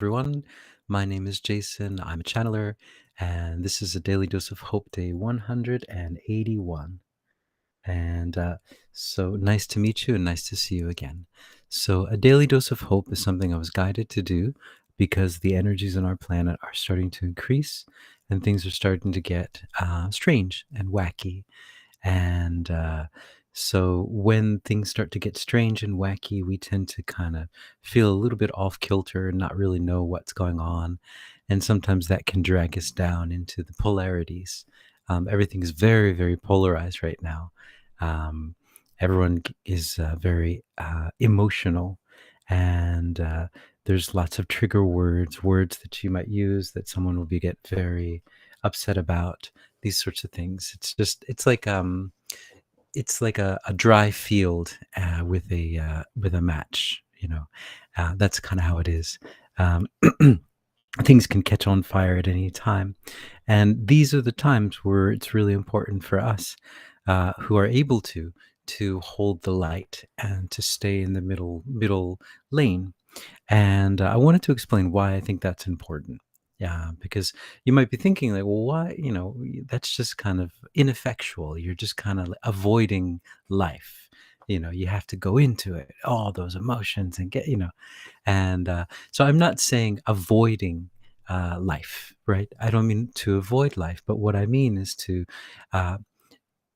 Everyone. My name is Jason. I'm a channeler, and this is a Daily Dose of Hope Day 181. And so nice to meet you and nice to see you again. So, a daily dose of hope is something I was guided to do because the energies on our planet are starting to increase and things are starting to get strange and wacky. And so when things start to get strange and wacky, we tend to kind of feel a little bit off kilter and not really know what's going on. And sometimes that can drag us down into the polarities. Everything is very, very polarized right now. Um, everyone is very emotional, and there's lots of trigger words, words that you might use that someone will get very upset about, these sorts of things. It's like a dry field with a match. That's kind of how it is. Um, Things can catch on fire at any time, and these are the times where it's really important for us who are able to hold the light and to stay in the middle lane. And I wanted to explain why I think that's important. Yeah, because you might be thinking like, well, why? That's just kind of ineffectual. You're just kind of avoiding life. You have to go into it, all those emotions, and so I'm not saying avoiding life, right? I don't mean to avoid life, but what I mean is to uh,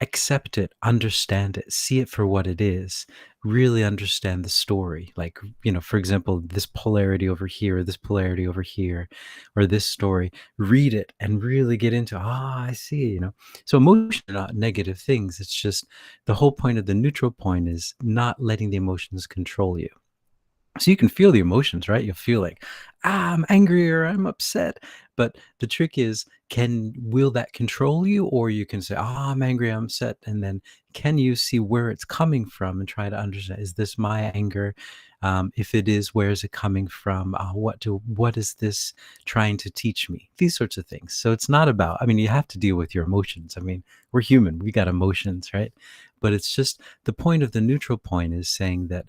accept it, understand it, see it for what it is, really understand the story. Like, for example, this polarity over here, this polarity over here, or this story, read it and really get into, I see. So emotions are not negative things. It's just the whole point of the neutral point is not letting the emotions control you. So you can feel the emotions, right? You'll feel like, I'm angry or I'm upset. But the trick is, will that control you? Or you can say, I'm angry, I'm upset. And then can you see where it's coming from and try to understand, is this my anger? If it is, where is it coming from? What is this trying to teach me? These sorts of things. So it's not about, you have to deal with your emotions. We're human, we got emotions, right? But it's just the point of the neutral point is saying that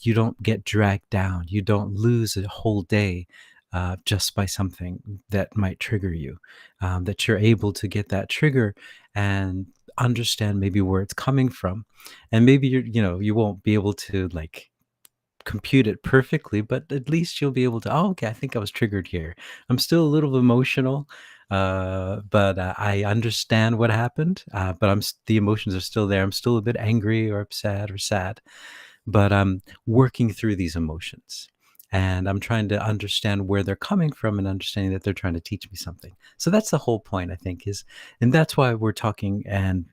you don't get dragged down. You don't lose a whole day just by something that might trigger you. That you're able to get that trigger and understand maybe where it's coming from, and maybe you won't be able to like compute it perfectly, but at least you'll be able to, okay, I think I was triggered here. I'm still a little emotional, but I understand what happened, but the emotions are still there. I'm still a bit angry or upset or sad, but I'm working through these emotions. And I'm trying to understand where they're coming from and understanding that they're trying to teach me something. So that's the whole point, I think, and that's why we're talking, and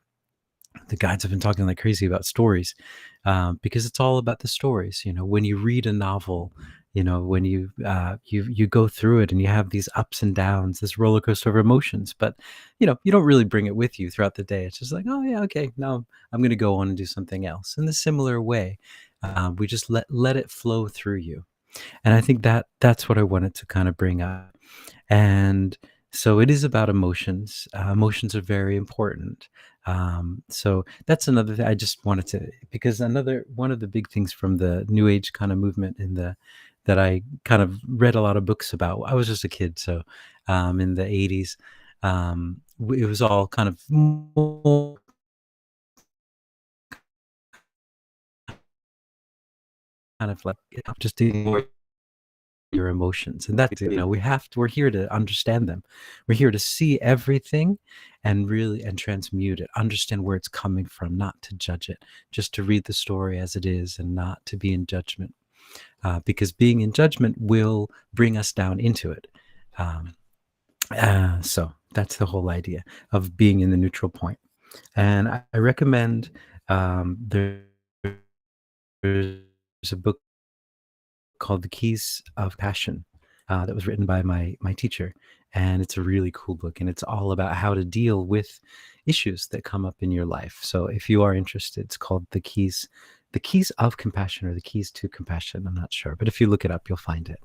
the guides have been talking like crazy about stories, because it's all about the stories. When you read a novel, when you go through it and you have these ups and downs, this roller coaster of emotions, but you don't really bring it with you throughout the day. It's just like, oh yeah, okay, now I'm going to go on and do something else. In the similar way, we just let it flow through you, and I think that's what I wanted to kind of bring up. And so it is about emotions. Emotions are very important. So that's another thing I just wanted to, because another one of the big things from the New Age kind of movement that I kind of read a lot of books about. I was just a kid, so in the 80s, it was all kind of more kind of like just dealing more your emotions, and that's we're here to understand them. We're here to see everything and really and transmute it, understand where it's coming from, not to judge it, just to read the story as it is and not to be in judgment, because being in judgment will bring us down into it. So that's the whole idea of being in the neutral point. And I recommend, there's a book called The Keys of Passion, that was written by my teacher, and it's a really cool book, and it's all about how to deal with issues that come up in your life. So if you are interested, it's called The Keys of Compassion, or The Keys to Compassion. I'm not sure, but if you look it up, you'll find it.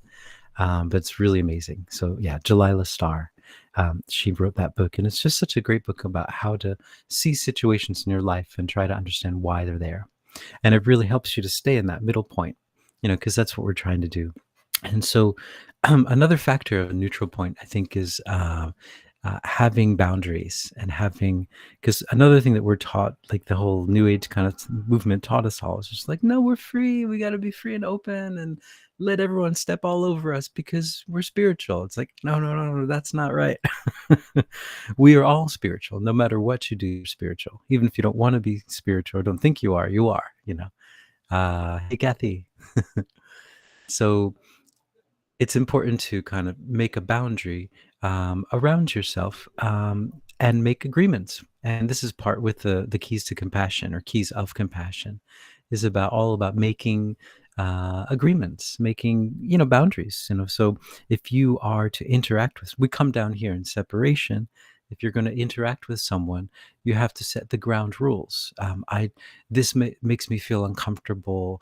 But it's really amazing. So yeah, Jalila Starr, she wrote that book, and it's just such a great book about how to see situations in your life and try to understand why they're there. And it really helps you to stay in that middle point, because that's what we're trying to do. And so, another factor of a neutral point, I think, is having boundaries and having, because another thing that we're taught, like the whole New Age kind of movement taught us all, is just like, no, we're free. We got to be free and open and let everyone step all over us because we're spiritual. It's like, no, no, no, no, that's not right. We are all spiritual, no matter what you do, you're spiritual. Even if you don't want to be spiritual or don't think you are, you know. Hey, Kathy. So, it's important to kind of make a boundary around yourself, and make agreements. And this is part with the keys to compassion, or keys of compassion, is about all about making agreements, making, boundaries. So if you are to interact with, we come down here in separation. If you're going to interact with someone, you have to set the ground rules. Makes me feel uncomfortable.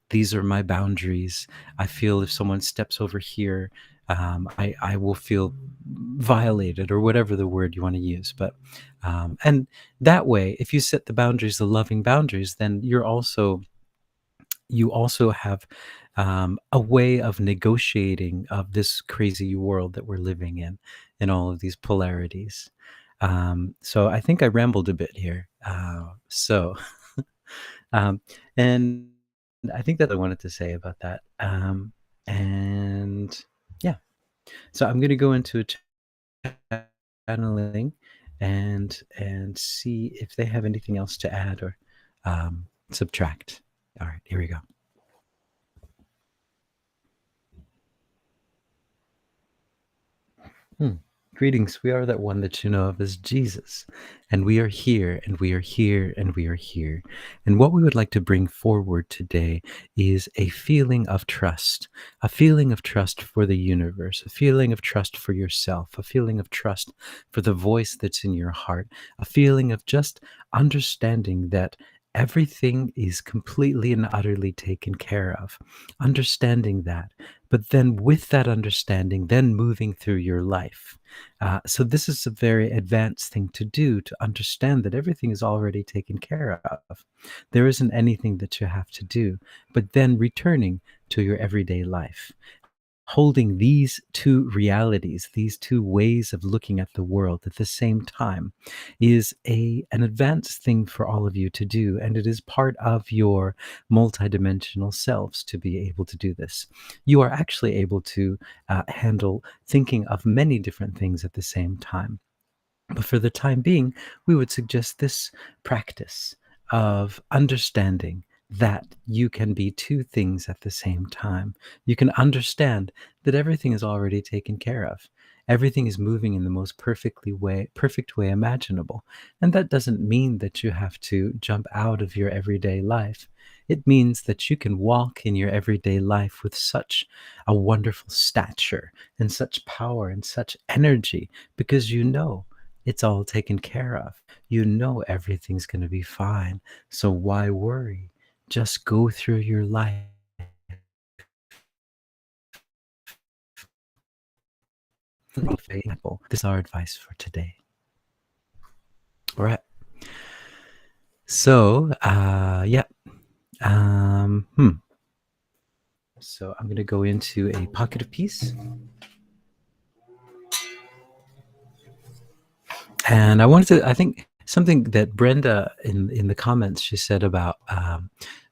These are my boundaries. I feel if someone steps over here, I will feel violated, or whatever the word you want to use. But and that way, if you set the boundaries, the loving boundaries, then you also have a way of negotiating of this crazy world that we're living in all of these polarities. So I think I rambled a bit here. Um, and I think that I wanted to say about that. And yeah, so I'm going to go into a channeling and see if they have anything else to add or subtract. All right, here we go. Hmm. Greetings. We are that one that you know of as Jesus. And we are here, and we are here, and we are here. And what we would like to bring forward today is a feeling of trust for the universe, a feeling of trust for yourself, a feeling of trust for the voice that's in your heart, a feeling of just understanding that everything is completely and utterly taken care of. Understanding that, but then with that understanding, then moving through your life. So this is a very advanced thing to do, to understand that everything is already taken care of. There isn't anything that you have to do, but then returning to your everyday life. Holding these two realities, these two ways of looking at the world at the same time, is an advanced thing for all of you to do, and it is part of your multidimensional selves to be able to do this. You are actually able to handle thinking of many different things at the same time. But for the time being, we would suggest this practice of understanding that you can be two things at the same time. You can understand that everything is already taken care of. Everything is moving in the most perfect way imaginable. And that doesn't mean that you have to jump out of your everyday life. It means that you can walk in your everyday life with such a wonderful stature and such power and such energy, because you know it's all taken care of. You know everything's going to be fine. So why worry? Just go through your life. This is our advice for today. All right. So, yeah. So I'm going to go into a pocket of peace. And I think something that Brenda in the comments, she said about,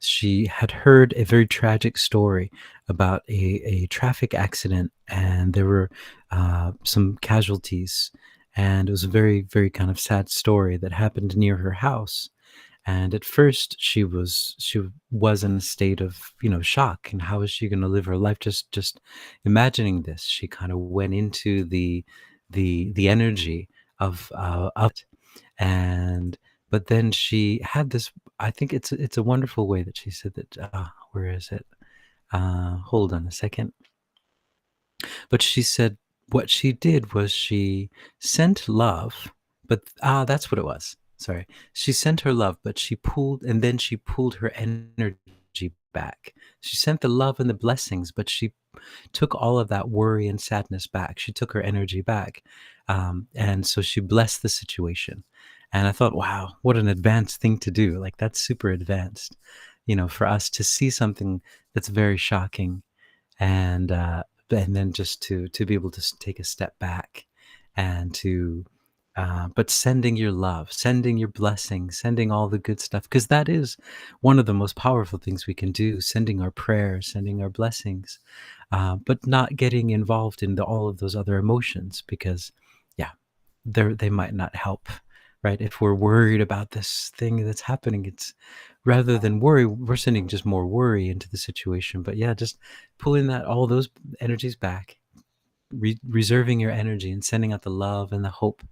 she had heard a very tragic story about a traffic accident, and there were some casualties, and it was a very, very kind of sad story that happened near her house. And at first she was in a state of, shock, and how is she going to live her life? Just imagining this, she kind of went into the energy of it. And but then she had this, I think it's a wonderful way that she said that, where is it? Hold on a second. But she said what she did was she sent love, but that's what it was. Sorry. She sent her love, but she pulled her energy back. She sent the love and the blessings, but she took all of that worry and sadness back. She took her energy back. And so she blessed the situation. And I thought, wow, what an advanced thing to do. Like, that's super advanced, for us to see something that's very shocking And then just to be able to take a step back and to but sending your love, sending your blessings, sending all the good stuff, because that is one of the most powerful things we can do, sending our prayers, sending our blessings, but not getting involved in all of those other emotions, because yeah, they might not help, right? If we're worried about this thing that's happening, it's rather than worry, we're sending just more worry into the situation. But yeah, just pulling that all those energies back, reserving your energy and sending out the love and the hope.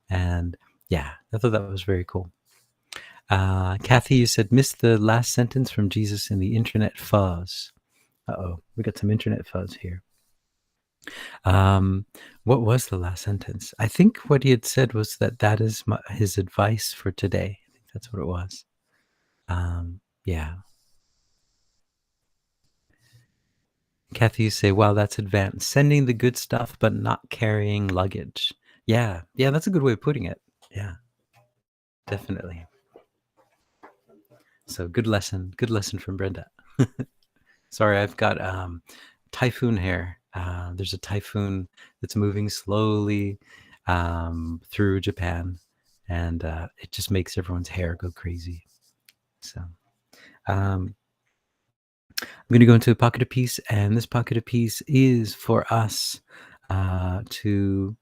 And yeah, I thought that was very cool. Kathy, you said missed the last sentence from Jesus in the internet fuzz. Uh-oh, we got some internet fuzz here. Um, what was the last sentence? I think what he had said was that is his advice for today. I think that's what it was. Yeah. Kathy, you say, wow, that's advanced. Sending the good stuff, but not carrying luggage. Yeah. Yeah, that's a good way of putting it. Yeah, definitely. So good lesson. Good lesson from Brenda. Sorry, I've got typhoon hair. There's a typhoon that's moving slowly through Japan, and it just makes everyone's hair go crazy. So um, I'm going to go into a pocket of peace, and this pocket of peace is for us to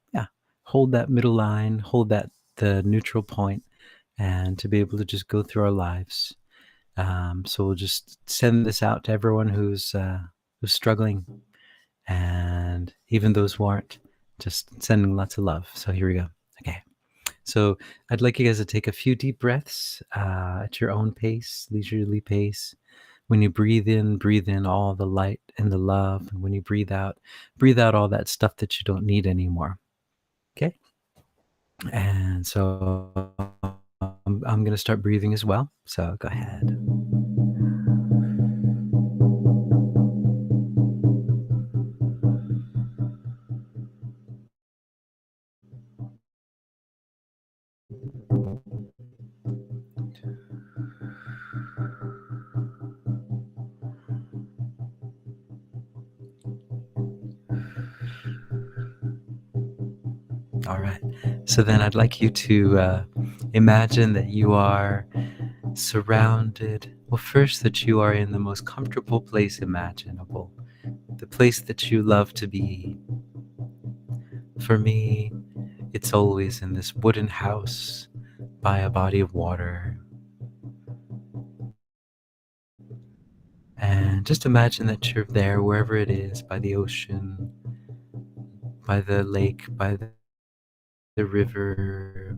hold that middle line, hold the neutral point, and to be able to just go through our lives. So we'll just send this out to everyone who's struggling, and even those who aren't, just sending lots of love. So here we go. Okay. So I'd like you guys to take a few deep breaths at your own pace, leisurely pace. When you breathe in all the light and the love. And when you breathe out all that stuff that you don't need anymore. Okay. And so I'm going to start breathing as well. So go ahead. All right. So then I'd like you to imagine that you are surrounded. Well, first, that you are in the most comfortable place imaginable, the place that you love to be. For me, it's always in this wooden house by a body of water. And just imagine that you're there wherever it is, by the ocean, by the lake, by the river,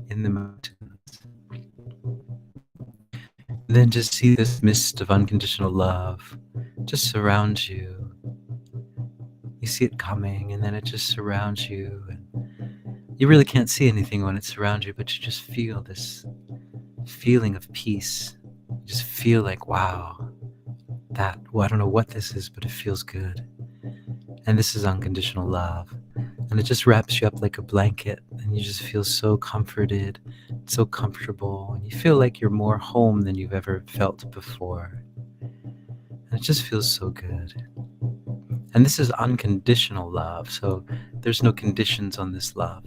in the mountains. And then just see this mist of unconditional love just surround you. You see it coming, and then it just surrounds you. And you really can't see anything when it surrounds you, but you just feel this feeling of peace. You just feel like, wow, I don't know what this is, but it feels good. And this is unconditional love. And it just wraps you up like a blanket, and you just feel so comforted, so comfortable, and you feel like you're more home than you've ever felt before. And it just feels so good. And this is unconditional love, so there's no conditions on this love.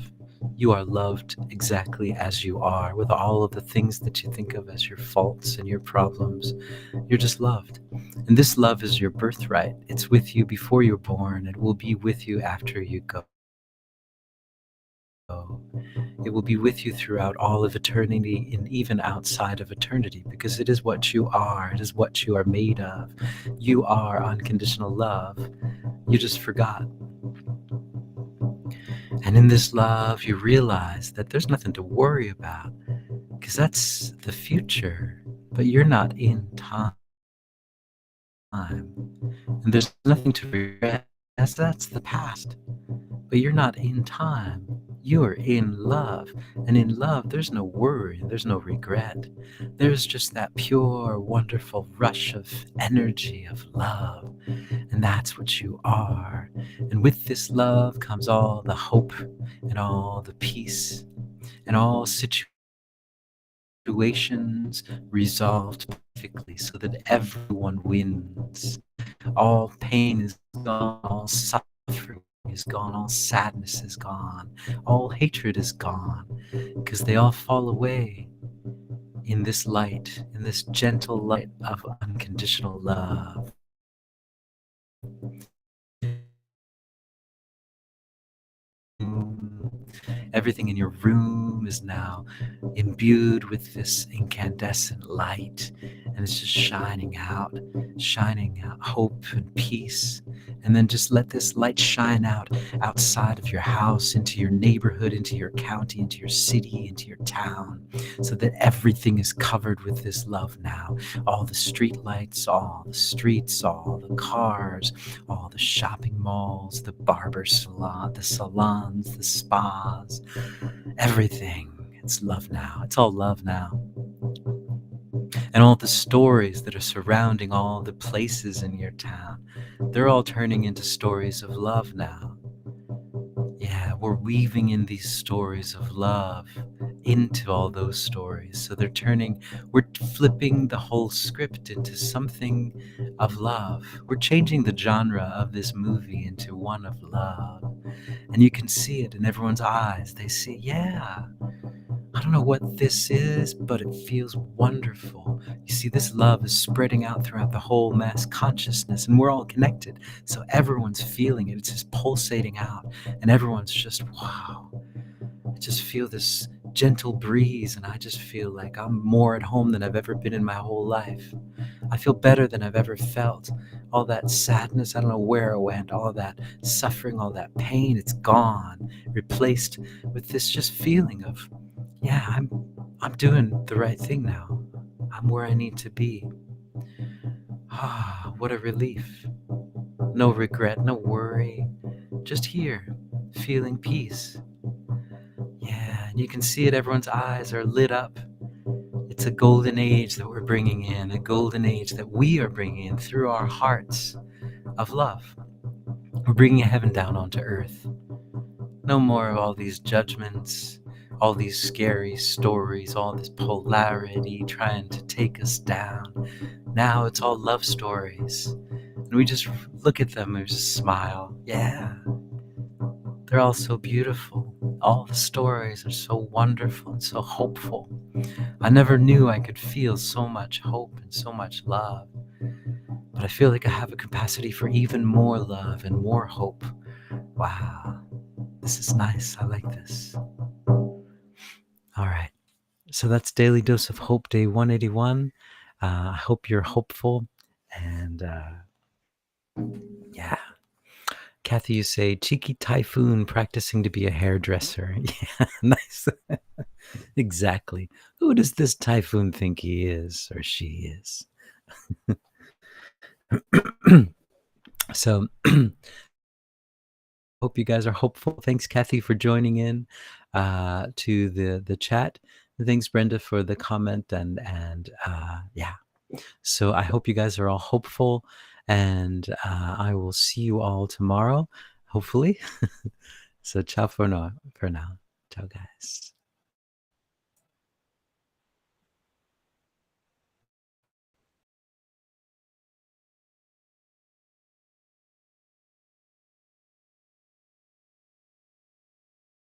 You are loved exactly as you are, with all of the things that you think of as your faults and your problems. You're just loved. And this love is your birthright. It's with you before you're born. It will be with you after you go. It will be with you throughout all of eternity and even outside of eternity, because it is what you are. It is what you are made of. You are unconditional love. You just forgot. And in this love, you realize that there's nothing to worry about, because that's the future, but you're not in time. And there's nothing to regret, as that's the past, but you're not in time. You're in love. And in love, there's no worry, there's no regret. There's just that pure, wonderful rush of energy of love. And that's what you are. And with this love comes all the hope and all the peace and all situations situations resolved perfectly so that everyone wins. All pain is gone, all suffering is gone, all sadness is gone, all hatred is gone, because they all fall away in this light, in this gentle light of unconditional love. Everything in your room is now imbued with this incandescent light, and it's just shining out hope and peace. And then just let this light shine out outside of your house, into your neighborhood, into your county, into your city, into your town, so that everything is covered with this love now. All the street lights, all the streets, all the cars, all the shopping malls, the barber salon, the salons, the spas, everything. It's love now. It's all love now. And all the stories that are surrounding all the places in your town, they're all turning into stories of love now. Yeah, we're weaving in these stories of love into all those stories. So we're flipping the whole script into something of love. We're changing the genre of this movie into one of love. And you can see it in everyone's eyes. They see, yeah, I don't know what this is, but it feels wonderful. You see, this love is spreading out throughout the whole mass consciousness, and we're all connected. So everyone's feeling it. It's just pulsating out, and everyone's just, wow. I just feel this gentle breeze, and I just feel like I'm more at home than I've ever been in my whole life. I feel better than I've ever felt. All that sadness, I don't know where it went. All that suffering, all that pain, it's gone, replaced with this just feeling of, yeah, I'm doing the right thing now. I'm where I need to be. Ah, what a relief. No regret, no worry. Just here, feeling peace. Yeah, and you can see it, everyone's eyes are lit up. It's a golden age that we're bringing in, a golden age that we are bringing in through our hearts of love. We're bringing heaven down onto earth. No more of all these judgments, all these scary stories, all this polarity trying to take us down. Now it's all love stories. And we just look at them and just smile. Yeah, they're all so beautiful. All the stories are so wonderful and so hopeful. I never knew I could feel so much hope and so much love. But I feel like I have a capacity for even more love and more hope. Wow, this is nice. I like this. All right. So that's Daily Dose of Hope, day 181. I hope you're hopeful. And yeah. Kathy, you say, cheeky typhoon practicing to be a hairdresser. Yeah, nice. Exactly. Who does this typhoon think he is or she is? So hope you guys are hopeful. Thanks, Kathy, for joining in to the chat. Thanks, Brenda, for the comment and yeah. So I hope you guys are all hopeful, and I will see you all tomorrow, hopefully. So ciao for now. Ciao, guys.